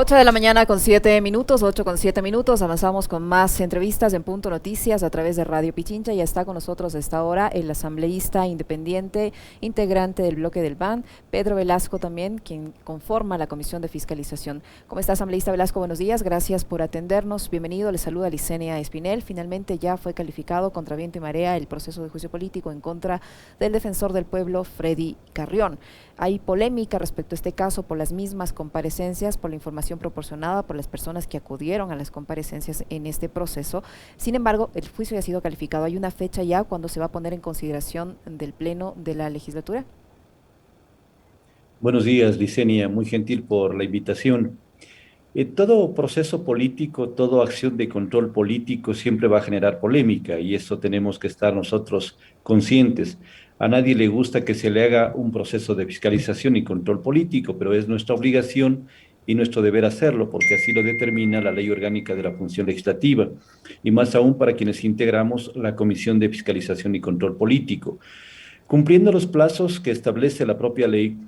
8 de la mañana con 7 minutos, 8 con 7 minutos. Avanzamos con más entrevistas en Punto Noticias a través de Radio Pichincha. Ya está con nosotros a esta hora el asambleísta independiente, integrante del bloque del BAN, Pedro Velasco también, quien conforma la Comisión de Fiscalización. ¿Cómo está, asambleísta Velasco? Buenos días, gracias por atendernos. Bienvenido, le saluda Licenia Espinel. Finalmente ya fue calificado contra viento y marea el proceso de juicio político en contra del defensor del pueblo, Freddy Carrión. Hay polémica respecto a este caso por las mismas comparecencias, por la información proporcionada por las personas que acudieron a las comparecencias en este proceso. Sin embargo, el juicio ya ha sido calificado. ¿Hay una fecha ya cuando se va a poner en consideración del Pleno de la legislatura? Buenos días, Licenia, muy gentil por la invitación. Todo proceso político, toda acción de control político siempre va a generar polémica y eso tenemos que estar nosotros conscientes. A nadie le gusta que se le haga un proceso de fiscalización y control político, pero es nuestra obligación y nuestro deber hacerlo, porque así lo determina la Ley Orgánica de la Función Legislativa, y más aún para quienes integramos la Comisión de Fiscalización y Control Político. Cumpliendo los plazos que establece la propia ley,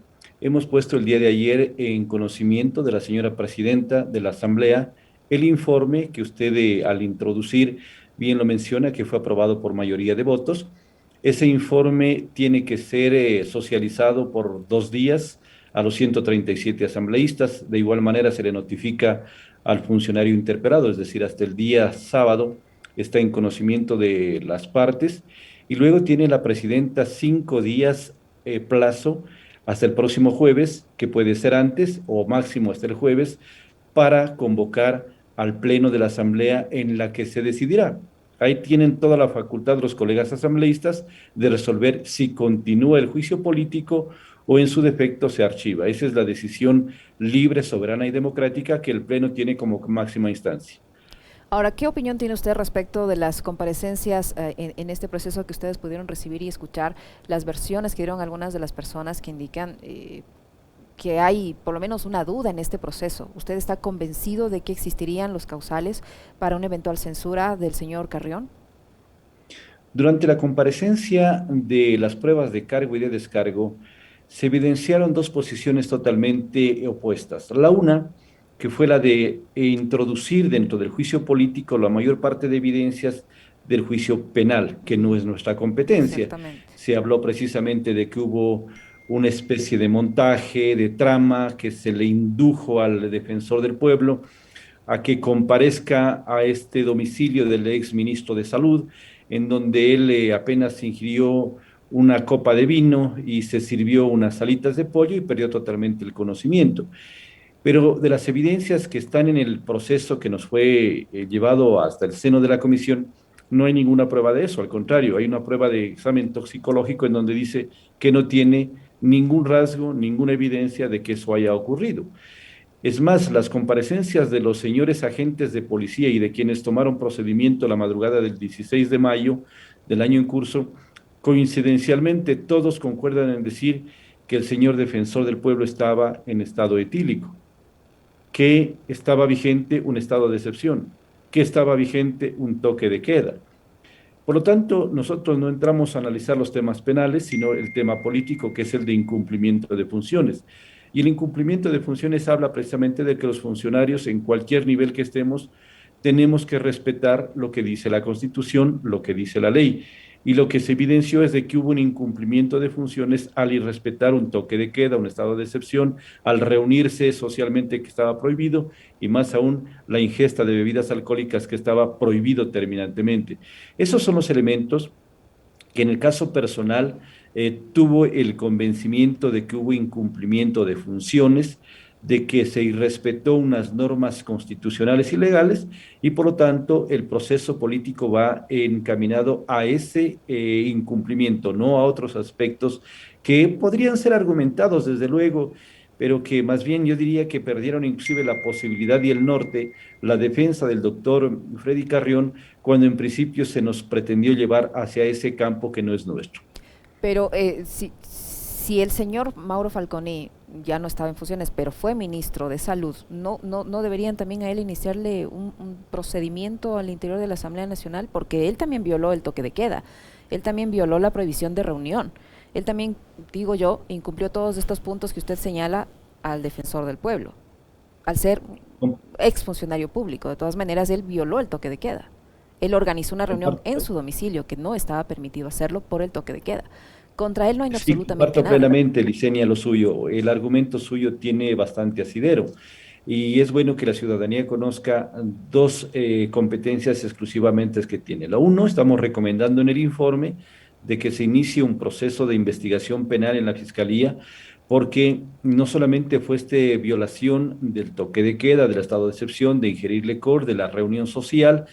hemos puesto el día de ayer en conocimiento de la señora presidenta de la Asamblea el informe que usted al introducir bien lo menciona, que fue aprobado por mayoría de votos. Ese informe tiene que ser socializado por 2 días a los 137 asambleístas. De igual manera se le notifica al funcionario interpelado, es decir, hasta el día sábado está en conocimiento de las partes y luego tiene la presidenta 5 días plazo hasta el próximo jueves, que puede ser antes o máximo hasta el jueves, para convocar al pleno de la Asamblea en la que se decidirá. Ahí tienen toda la facultad los colegas asambleístas de resolver si continúa el juicio político o en su defecto se archiva. Esa es la decisión libre, soberana y democrática que el pleno tiene como máxima instancia. Ahora, ¿qué opinión tiene usted respecto de las comparecencias en este proceso que ustedes pudieron recibir y escuchar, las versiones que dieron algunas de las personas que indican que hay por lo menos una duda en este proceso? ¿Usted está convencido de que existirían los causales para una eventual censura del señor Carrión? Durante la comparecencia de las pruebas de cargo y de descargo, se evidenciaron dos posiciones totalmente opuestas. La una, que fue la de introducir dentro del juicio político la mayor parte de evidencias del juicio penal, que no es nuestra competencia. Exactamente. Se habló precisamente de que hubo una especie de montaje, de trama, que se le indujo al defensor del pueblo a que comparezca a este domicilio del ex ministro de Salud, en donde él apenas ingirió una copa de vino y se sirvió unas alitas de pollo y perdió totalmente el conocimiento. Pero de las evidencias que están en el proceso que nos fue llevado hasta el seno de la comisión, no hay ninguna prueba de eso, al contrario, hay una prueba de examen toxicológico en donde dice que no tiene ningún rasgo, ninguna evidencia de que eso haya ocurrido. Es más, las comparecencias de los señores agentes de policía y de quienes tomaron procedimiento la madrugada del 16 de mayo del año en curso, coincidencialmente todos concuerdan en decir que el señor defensor del pueblo estaba en estado etílico, que estaba vigente un estado de excepción, que estaba vigente un toque de queda. Por lo tanto, nosotros no entramos a analizar los temas penales, sino el tema político, que es el de incumplimiento de funciones. Y el incumplimiento de funciones habla precisamente de que los funcionarios, en cualquier nivel que estemos, tenemos que respetar lo que dice la Constitución, lo que dice la ley. Y lo que se evidenció es de que hubo un incumplimiento de funciones al irrespetar un toque de queda, un estado de excepción, al reunirse socialmente que estaba prohibido, y más aún la ingesta de bebidas alcohólicas que estaba prohibido terminantemente. Esos son los elementos que en el caso personal tuvo el convencimiento de que hubo incumplimiento de funciones, de que se irrespetó unas normas constitucionales y legales y por lo tanto el proceso político va encaminado a ese incumplimiento, no a otros aspectos que podrían ser argumentados desde luego, pero que más bien yo diría que perdieron inclusive la posibilidad y el norte, la defensa del doctor Freddy Carrión, cuando en principio se nos pretendió llevar hacia ese campo que no es nuestro. Pero si el señor Mauro Falconi ya no estaba en funciones, pero fue ministro de Salud, ¿no deberían también a él iniciarle un procedimiento al interior de la Asamblea Nacional? Porque él también violó el toque de queda, él también violó la prohibición de reunión, él también, digo yo, incumplió todos estos puntos que usted señala al defensor del pueblo, al ser exfuncionario público. De todas maneras, él violó el toque de queda. Él organizó una reunión en su domicilio que no estaba permitido hacerlo por el toque de queda. Contra él no hay Sí, absolutamente comparto nada. plenamente, Licenia, lo suyo. El argumento suyo tiene bastante asidero y es bueno que la ciudadanía conozca dos competencias exclusivamente que tiene. La uno, estamos recomendando en el informe de que se inicie un proceso de investigación penal en la Fiscalía, porque no solamente fue violación del toque de queda, del estado de excepción, de ingerir licor, de la reunión social.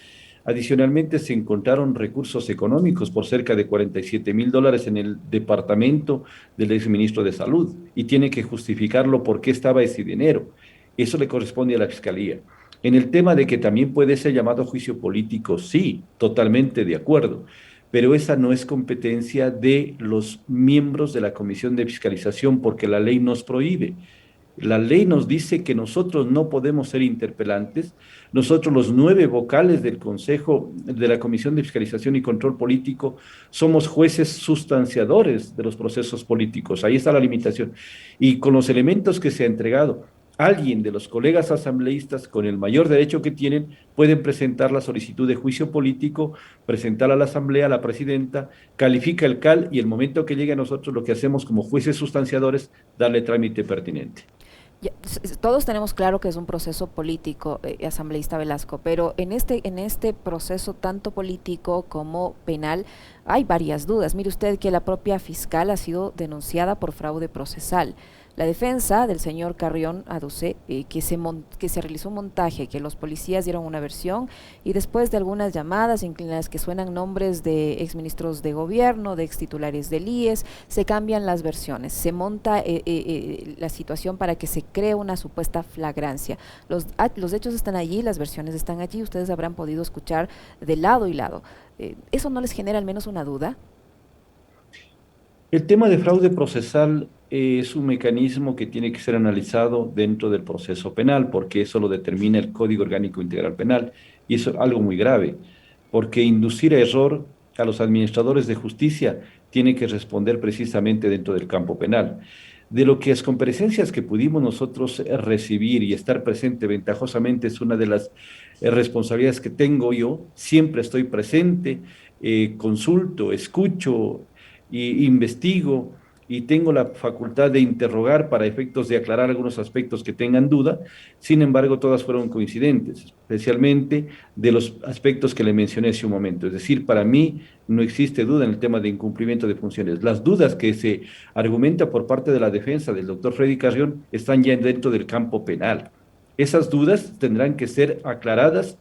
Adicionalmente, se encontraron recursos económicos por cerca de $47,000 en el departamento del exministro de Salud y tiene que justificarlo por qué estaba ese dinero. Eso le corresponde a la Fiscalía. En el tema de que también puede ser llamado juicio político, sí, totalmente de acuerdo, pero esa no es competencia de los miembros de la Comisión de Fiscalización porque la ley nos prohíbe. La ley nos dice que nosotros no podemos ser interpelantes. Nosotros, los 9 vocales del Consejo de la Comisión de Fiscalización y Control Político, somos jueces sustanciadores de los procesos políticos. Ahí está la limitación. Y con los elementos que se ha entregado, alguien de los colegas asambleístas, con el mayor derecho que tienen, pueden presentar la solicitud de juicio político, presentarla a la Asamblea, a la presidenta, califica el CAL y el momento que llegue a nosotros, lo que hacemos como jueces sustanciadores, darle trámite pertinente. Todos tenemos claro que es un proceso político, asambleísta Velasco, pero en este proceso tanto político como penal hay varias dudas. Mire usted que la propia fiscal ha sido denunciada por fraude procesal. La defensa del señor Carrión aduce que se realizó un montaje, que los policías dieron una versión y después de algunas llamadas en las que suenan nombres de exministros de gobierno, de extitulares del IES, se cambian las versiones, se monta la situación para que se cree una supuesta flagrancia. Los hechos están allí, las versiones están allí, ustedes habrán podido escuchar de lado y lado. ¿Eso no les genera al menos una duda? El tema de fraude procesal es un mecanismo que tiene que ser analizado dentro del proceso penal, porque eso lo determina el Código Orgánico Integral Penal, y eso es algo muy grave, porque inducir a error a los administradores de justicia tiene que responder precisamente dentro del campo penal. De lo que las comparecencias que pudimos nosotros recibir y estar presente ventajosamente es una de las responsabilidades que tengo yo, siempre estoy presente, consulto, escucho y investigo y tengo la facultad de interrogar para efectos de aclarar algunos aspectos que tengan duda. Sin embargo, todas fueron coincidentes, especialmente de los aspectos que le mencioné hace un momento. Es decir, para mí no existe duda en el tema de incumplimiento de funciones. Las dudas que se argumenta por parte de la defensa del doctor Freddy Carrión están ya dentro del campo penal. Esas dudas tendrán que ser aclaradas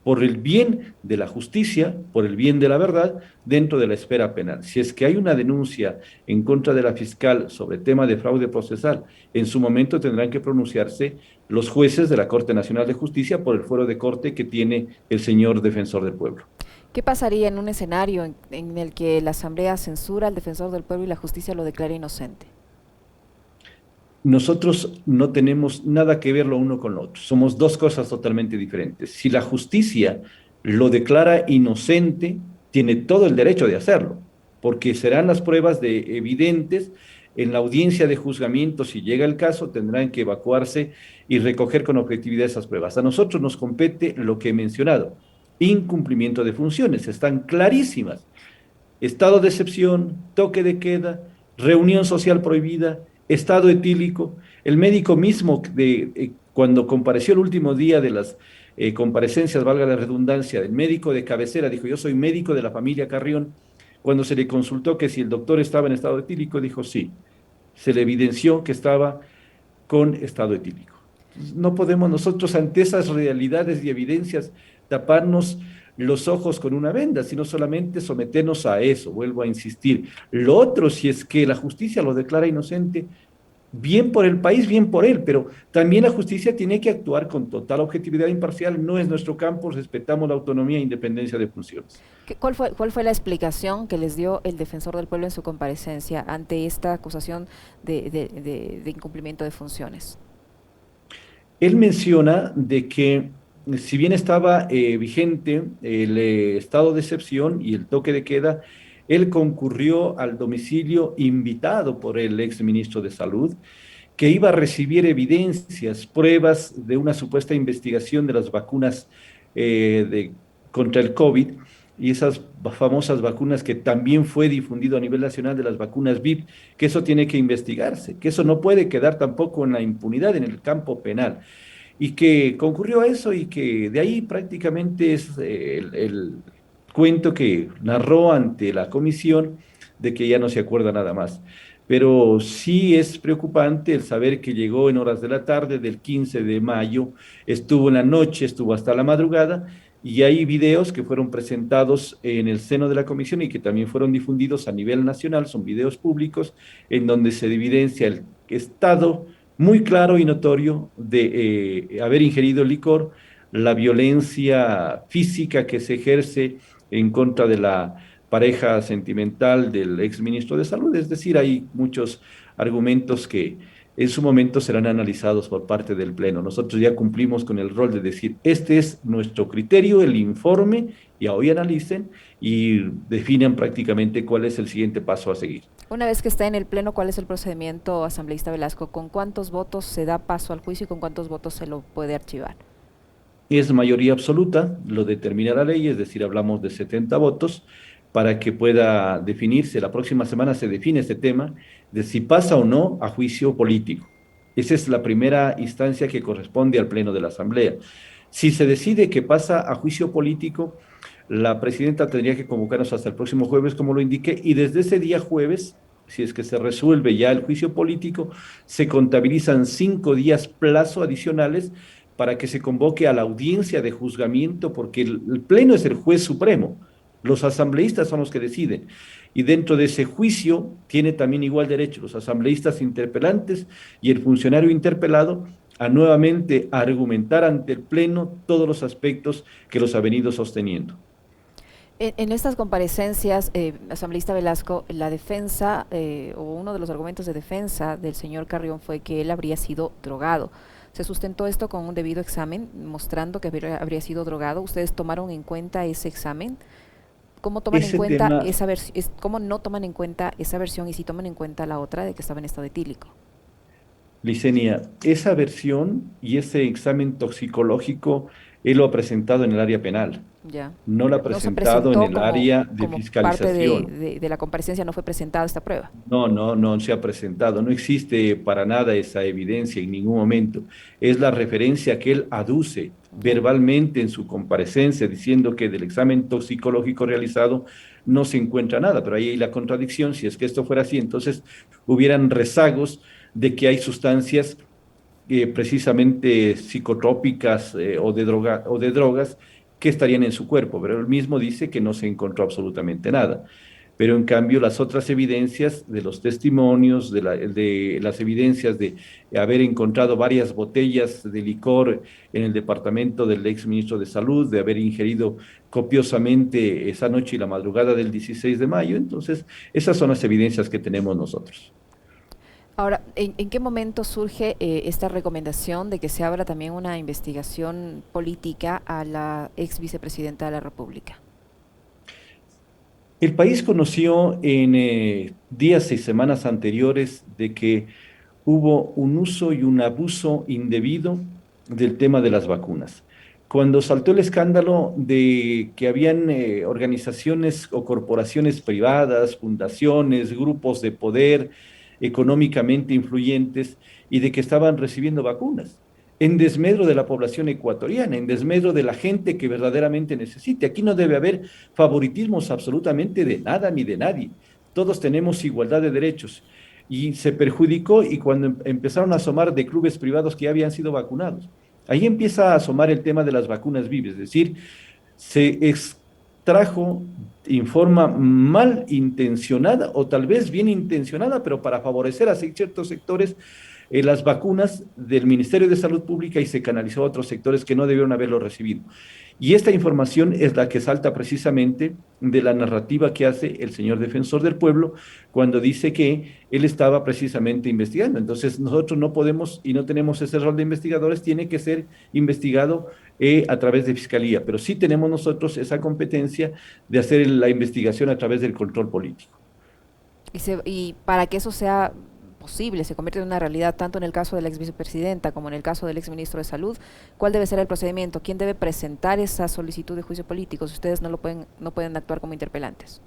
por el bien de la justicia, por el bien de la verdad, dentro de la esfera penal. Si es que hay una denuncia en contra de la fiscal sobre tema de fraude procesal, en su momento tendrán que pronunciarse los jueces de la Corte Nacional de Justicia por el fuero de corte que tiene el señor defensor del pueblo. ¿Qué pasaría en un escenario en el que la Asamblea censura al defensor del pueblo y la justicia lo declara inocente? Nosotros no tenemos nada que ver lo uno con lo otro. Somos dos cosas totalmente diferentes. Si la justicia lo declara inocente, tiene todo el derecho de hacerlo, porque serán las pruebas de evidentes en la audiencia de juzgamiento. Si llega el caso, tendrán que evacuarse y recoger con objetividad esas pruebas. A nosotros nos compete lo que he mencionado: incumplimiento de funciones. Están clarísimas: estado de excepción, toque de queda, reunión social prohibida, estado etílico. El médico mismo, cuando compareció el último día de las comparecencias, valga la redundancia, del médico de cabecera, dijo: yo soy médico de la familia Carrión. Cuando se le consultó que si el doctor estaba en estado etílico, dijo sí. Se le evidenció que estaba con estado etílico. No podemos nosotros, ante esas realidades y evidencias, taparnos los ojos con una venda, sino solamente someternos a eso. Vuelvo a insistir. Lo otro, si es que la justicia lo declara inocente, bien por el país, bien por él, pero también la justicia tiene que actuar con total objetividad imparcial. No es nuestro campo, respetamos la autonomía e independencia de funciones. ¿Cuál fue la explicación que les dio el defensor del pueblo en su comparecencia ante esta acusación de incumplimiento de funciones? Él menciona de que si bien estaba vigente el estado de excepción y el toque de queda, él concurrió al domicilio invitado por el ex ministro de Salud que iba a recibir evidencias, pruebas de una supuesta investigación de las vacunas contra el COVID y esas famosas vacunas que también fue difundido a nivel nacional de las vacunas VIP, que eso tiene que investigarse, que eso no puede quedar tampoco en la impunidad en el campo penal y que concurrió a eso y que de ahí prácticamente es el cuento que narró ante la comisión de que ya no se acuerda nada más. Pero sí es preocupante el saber que llegó en horas de la tarde del 15 de mayo, estuvo en la noche, estuvo hasta la madrugada, y hay videos que fueron presentados en el seno de la comisión y que también fueron difundidos a nivel nacional, son videos públicos, en donde se evidencia el estado muy claro y notorio de haber ingerido licor, la violencia física que se ejerce en contra de la pareja sentimental del ex ministro de Salud. Es decir, hay muchos argumentos que en su momento serán analizados por parte del Pleno. Nosotros ya cumplimos con el rol de decir, este es nuestro criterio, el informe, y hoy analicen y definan prácticamente cuál es el siguiente paso a seguir. Una vez que está en el Pleno, ¿cuál es el procedimiento, asambleísta Velasco? ¿Con cuántos votos se da paso al juicio y con cuántos votos se lo puede archivar? Es mayoría absoluta, lo determina la ley, es decir, hablamos de 70 votos para que pueda definirse. La próxima semana se define este tema de si pasa o no a juicio político. Esa es la primera instancia que corresponde al Pleno de la Asamblea. Si se decide que pasa a juicio político, la presidenta tendría que convocarnos hasta el próximo jueves, como lo indiqué, y desde ese día jueves, si es que se resuelve ya el juicio político, se contabilizan 5 días plazo adicionales para que se convoque a la audiencia de juzgamiento, porque el Pleno es el juez supremo, los asambleístas son los que deciden. Y dentro de ese juicio tiene también igual derecho los asambleístas interpelantes y el funcionario interpelado a nuevamente argumentar ante el Pleno todos los aspectos que los ha venido sosteniendo. En estas comparecencias, asambleísta Velasco, la defensa o uno de los argumentos de defensa del señor Carrión fue que él habría sido drogado. Se sustentó esto con un debido examen mostrando que habría sido drogado. ¿Ustedes tomaron en cuenta ese examen? ¿Cómo toman en Ese cuenta tema, esa versión? ¿Cómo no toman en cuenta esa versión y si toman en cuenta la otra de que estaba en estado etílico? Licenia, esa versión y ese examen toxicológico, él lo ha presentado en el área penal, Ya. no lo ha No se presentado en presentó el área de como parte fiscalización. de la comparecencia, no fue presentada esta prueba. No se ha presentado, no existe para nada esa evidencia en ningún momento. Es la referencia que él aduce Ya. verbalmente en su comparecencia, diciendo que del examen toxicológico realizado no se encuentra nada, pero ahí hay la contradicción. Si es que esto fuera así, entonces hubieran rezagos de que hay sustancias precisamente psicotrópicas o de drogas que estarían en su cuerpo, pero él mismo dice que no se encontró absolutamente nada. Pero en cambio las otras evidencias de los testimonios, de las evidencias de haber encontrado varias botellas de licor en el departamento del ex ministro de Salud, de haber ingerido copiosamente esa noche y la madrugada del 16 de mayo, entonces esas son las evidencias que tenemos nosotros. Ahora, ¿en qué momento surge esta recomendación de que se abra también una investigación política a la ex vicepresidenta de la República? El país conoció en días y semanas anteriores de que hubo un uso y un abuso indebido del tema de las vacunas. Cuando saltó el escándalo de que habían organizaciones o corporaciones privadas, fundaciones, grupos de poder económicamente influyentes y de que estaban recibiendo vacunas en desmedro de la población ecuatoriana, en desmedro de la gente que verdaderamente necesite. Aquí no debe haber favoritismos absolutamente de nada ni de nadie. Todos tenemos igualdad de derechos. Y se perjudicó y cuando empezaron a asomar de clubes privados que ya habían sido vacunados. Ahí empieza a asomar el tema de las vacunas vives, es decir, se extrajo en forma mal intencionada o tal vez bien intencionada, pero para favorecer a ciertos sectores las vacunas del Ministerio de Salud Pública y se canalizó a otros sectores que no debieron haberlo recibido. Y esta información es la que salta precisamente de la narrativa que hace el señor defensor del pueblo cuando dice que él estaba precisamente investigando. Entonces nosotros no podemos y no tenemos ese rol de investigadores, tiene que ser investigado a través de fiscalía, pero sí tenemos nosotros esa competencia de hacer la investigación a través del control político. Y para que eso sea posible, se convierte en una realidad tanto en el caso de la ex vicepresidenta como en el caso del ex ministro de Salud, ¿cuál debe ser el procedimiento? ¿Quién debe presentar esa solicitud de juicio político si ustedes no pueden actuar como interpelantes?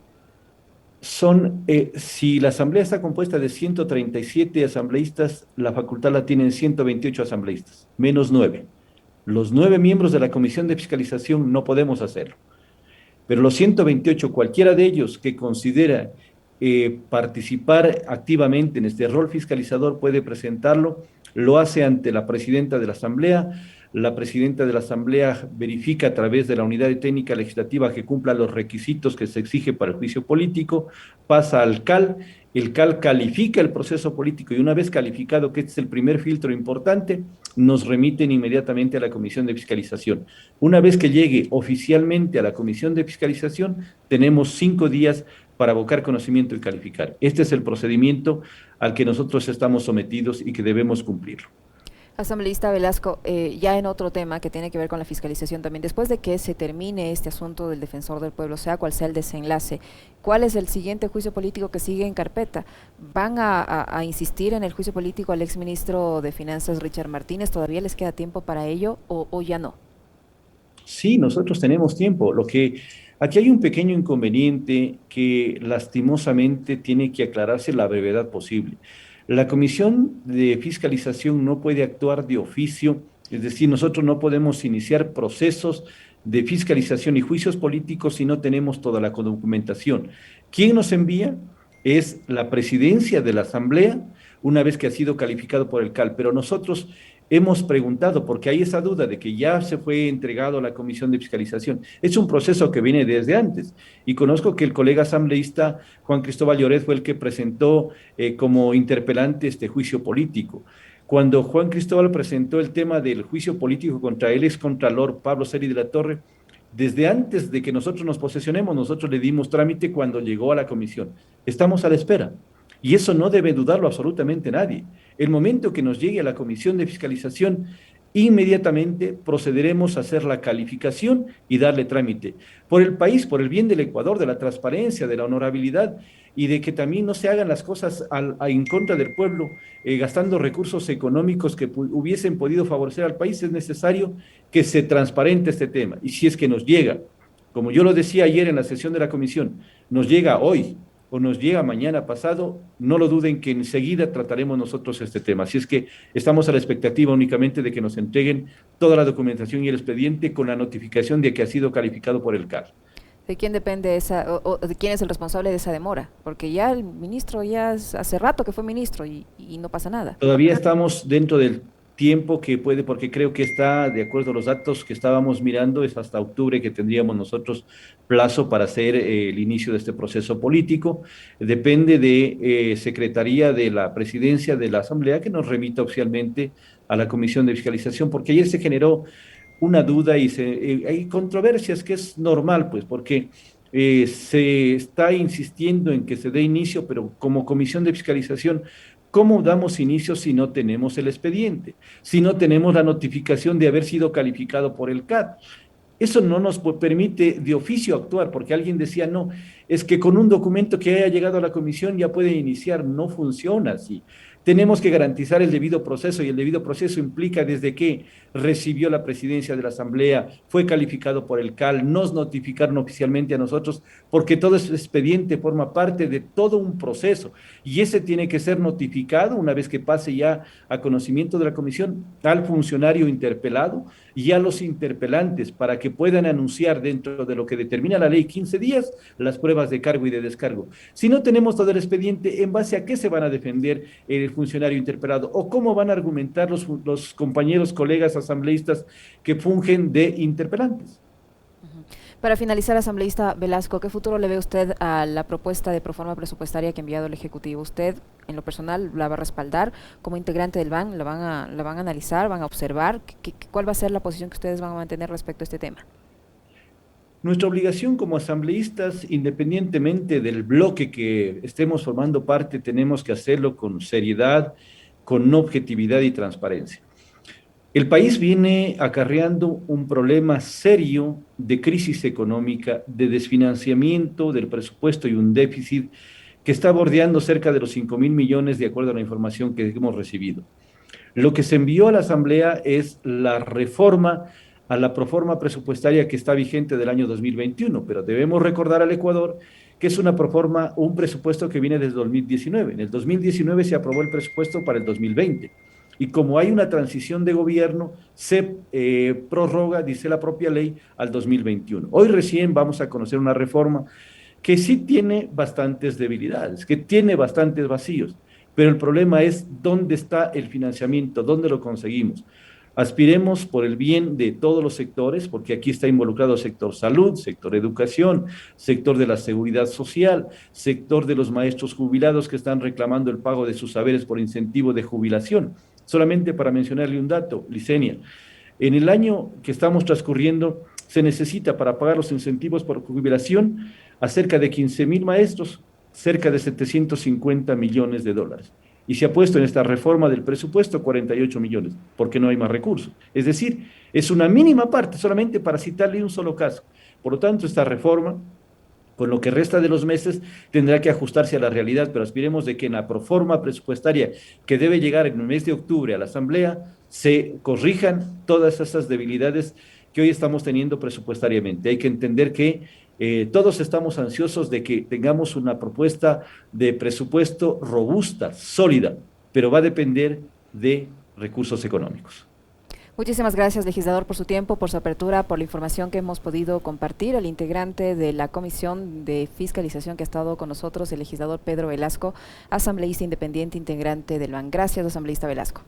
Si la asamblea está compuesta de 137 asambleístas, la facultad la tienen 128 asambleístas, menos 9. Los 9 miembros de la comisión de fiscalización no podemos hacerlo. Pero los 128, cualquiera de ellos que considera participar activamente en este rol fiscalizador puede presentarlo, lo hace ante la presidenta de la Asamblea. La presidenta de la Asamblea verifica a través de la unidad de técnica legislativa que cumpla los requisitos que se exige para el juicio político, pasa al CAL, el CAL califica el proceso político y una vez calificado, que este es el primer filtro importante, nos remiten inmediatamente a la Comisión de Fiscalización. Una vez que llegue oficialmente a la Comisión de Fiscalización, tenemos 5 días para abocar conocimiento y calificar. Este es el procedimiento al que nosotros estamos sometidos y que debemos cumplirlo. Asambleísta Velasco, ya en otro tema que tiene que ver con la fiscalización también, después de que se termine este asunto del defensor del pueblo, sea cual sea el desenlace, ¿cuál es el siguiente juicio político que sigue en carpeta? ¿Van a insistir en el juicio político al exministro de Finanzas, Richard Martínez? ¿Todavía les queda tiempo para ello o ya no? Sí, nosotros tenemos tiempo. Aquí hay un pequeño inconveniente que lastimosamente tiene que aclararse la brevedad posible. La Comisión de Fiscalización no puede actuar de oficio, es decir, nosotros no podemos iniciar procesos de fiscalización y juicios políticos si no tenemos toda la documentación. ¿Quién nos envía? Es la presidencia de la Asamblea, una vez que ha sido calificado por el CAL, pero nosotros hemos preguntado, porque hay esa duda de que ya se fue entregado a la Comisión de Fiscalización. Es un proceso que viene desde antes. Y conozco que el colega asambleísta Juan Cristóbal Lloret fue el que presentó como interpelante este juicio político. Cuando Juan Cristóbal presentó el tema del juicio político contra el excontralor Pablo Celi de la Torre, desde antes de que nosotros nos posesionemos, nosotros le dimos trámite cuando llegó a la comisión. Estamos a la espera. Y eso no debe dudarlo absolutamente nadie. El momento que nos llegue a la Comisión de Fiscalización, inmediatamente procederemos a hacer la calificación y darle trámite. Por el país, por el bien del Ecuador, de la transparencia, de la honorabilidad y de que también no se hagan las cosas en contra del pueblo, gastando recursos económicos que hubiesen podido favorecer al país, es necesario que se transparente este tema. Y si es que nos llega, como yo lo decía ayer en la sesión de la comisión, nos llega hoy, o nos llega mañana pasado, no lo duden que enseguida trataremos nosotros este tema. Así es que estamos a la expectativa únicamente de que nos entreguen toda la documentación y el expediente con la notificación de que ha sido calificado por el CAR. ¿De quién depende o de quién es el responsable de esa demora? Porque ya el ministro hace rato que fue ministro y no pasa nada. Todavía estamos dentro del tiempo que puede, porque creo que está, de acuerdo a los datos que estábamos mirando, es hasta octubre que tendríamos nosotros plazo para hacer el inicio de este proceso político. Depende de Secretaría de la Presidencia de la Asamblea que nos remita oficialmente a la Comisión de Fiscalización, porque ayer se generó una duda y hay controversias que es normal, pues, porque se está insistiendo en que se dé inicio, pero como Comisión de Fiscalización, ¿cómo damos inicio si no tenemos el expediente? Si no tenemos la notificación de haber sido calificado por el CAT. Eso no nos permite de oficio actuar, porque alguien decía, no, es que con un documento que haya llegado a la comisión ya puede iniciar. No funciona así. Tenemos que garantizar el debido proceso y el debido proceso implica desde que recibió la presidencia de la Asamblea, fue calificado por el CAL, nos notificaron oficialmente a nosotros, porque todo ese expediente forma parte de todo un proceso y ese tiene que ser notificado una vez que pase ya a conocimiento de la comisión al funcionario interpelado y a los interpelantes para que puedan anunciar dentro de lo que determina la ley 15 días las pruebas de cargo y de descargo. Si no tenemos todo el expediente, ¿en base a qué se van a defender el funcionario interpelado o cómo van a argumentar los compañeros, colegas asambleístas que fungen de interpelantes? Para finalizar, asambleísta Velasco, ¿qué futuro le ve usted a la propuesta de proforma presupuestaria que ha enviado el Ejecutivo? ¿Usted, en lo personal, la va a respaldar como integrante del BAN? ¿La van a analizar, van a observar? ¿Cuál va a ser la posición que ustedes van a mantener respecto a este tema? Nuestra obligación como asambleístas, independientemente del bloque que estemos formando parte, tenemos que hacerlo con seriedad, con objetividad y transparencia. El país viene acarreando un problema serio de crisis económica, de desfinanciamiento del presupuesto y un déficit que está bordeando cerca de los 5.000 millones de acuerdo a la información que hemos recibido. Lo que se envió a la Asamblea es la reforma a la proforma presupuestaria que está vigente del año 2021, pero debemos recordar al Ecuador que es una proforma, un presupuesto que viene desde 2019. En el 2019 se aprobó el presupuesto para el 2020. Y como hay una transición de gobierno, se prorroga, dice la propia ley, al 2021. Hoy recién vamos a conocer una reforma que sí tiene bastantes debilidades, que tiene bastantes vacíos, pero el problema es dónde está el financiamiento, dónde lo conseguimos. Aspiremos por el bien de todos los sectores, porque aquí está involucrado el sector salud, sector educación, sector de la seguridad social, sector de los maestros jubilados que están reclamando el pago de sus saberes por incentivo de jubilación. Solamente para mencionarle un dato, Licenia, en el año que estamos transcurriendo se necesita para pagar los incentivos por jubilación a cerca de 15.000 maestros, cerca de 750 millones de dólares. Y se ha puesto en esta reforma del presupuesto 48 millones, porque no hay más recursos. Es decir, es una mínima parte, solamente para citarle un solo caso. Por lo tanto, esta reforma, con lo que resta de los meses, tendrá que ajustarse a la realidad, pero aspiremos de que en la proforma presupuestaria que debe llegar en el mes de octubre a la Asamblea, se corrijan todas esas debilidades que hoy estamos teniendo presupuestariamente. Hay que entender que todos estamos ansiosos de que tengamos una propuesta de presupuesto robusta, sólida, pero va a depender de recursos económicos. Muchísimas gracias, legislador, por su tiempo, por su apertura, por la información que hemos podido compartir. El integrante de la Comisión de Fiscalización que ha estado con nosotros, el legislador Pedro Velasco, asambleísta independiente, integrante del BAN. Gracias, asambleísta Velasco.